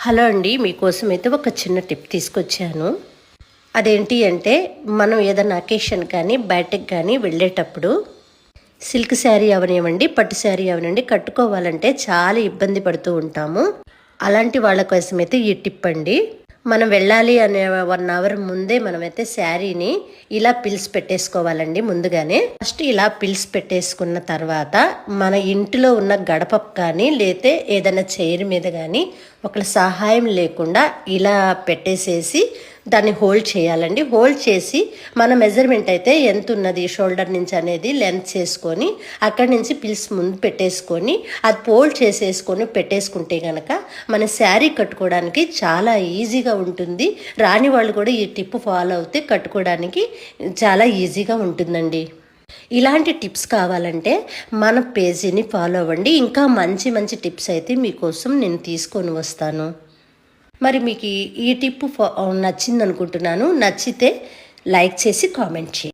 Hello అండి, మీకోసం అయితే ఒక చిన్న టిప్ తీసుకొచ్చాను. అదేంటి అంటే, మనం ఏదైనా అకేషన్ కానీ బయటకు కానీ వెళ్ళేటప్పుడు సిల్క్ శారీ అవనివ్వండి, పట్టు శారీ అవనివ్వండి కట్టుకోవాలంటే చాలా ఇబ్బంది పడుతూ ఉంటాము. అలాంటి వాళ్ళ కోసం అయితే ఈ టిప్ అండి. మనం వెళ్ళాలి అనే 1 అవర్ ముందే మనమైతే శారీని ఇలా పిల్స్ పెట్టేసుకోవాలండి. ముందుగానే ఫస్ట్ ఇలా పిల్స్ పెట్టేసుకున్న తర్వాత మన ఇంటిలో ఉన్న గడప కానీ లేతే ఏదైనా చైర్ మీద కానీ ఒకళ్ళ సహాయం లేకుండా ఇలా పెట్టేసేసి దాన్ని హోల్డ్ చేయాలండి. హోల్డ్ చేసి మన మెజర్మెంట్ అయితే ఎంత ఉన్నది షోల్డర్ నుంచి అనేది లెంత్ చేసుకొని అక్కడి నుంచి పిల్స్ ముందు పెట్టేసుకొని అది ఫోల్డ్ చేసేసుకొని పెట్టేసుకుంటే కనుక మన శారీ కట్టుకోవడానికి చాలా ఈజీగా ఉంటుంది. రాని వాళ్ళు కూడా ఈ టిప్ ఫాలో అవుతే కట్టుకోవడానికి చాలా ఈజీగా ఉంటుందండి. ఇలాంటి టిప్స్ కావాలంటే మన పేజీని ఫాలో అవ్వండి. ఇంకా మంచి మంచి టిప్స్ అయితే మీకోసం నేను తీసుకొని వస్తాను. మరి మీకు ఈ టిప్ నచ్చింది అనుకుంటున్నాను. నచ్చితే లైక్ చేసి కామెంట్ చేయండి.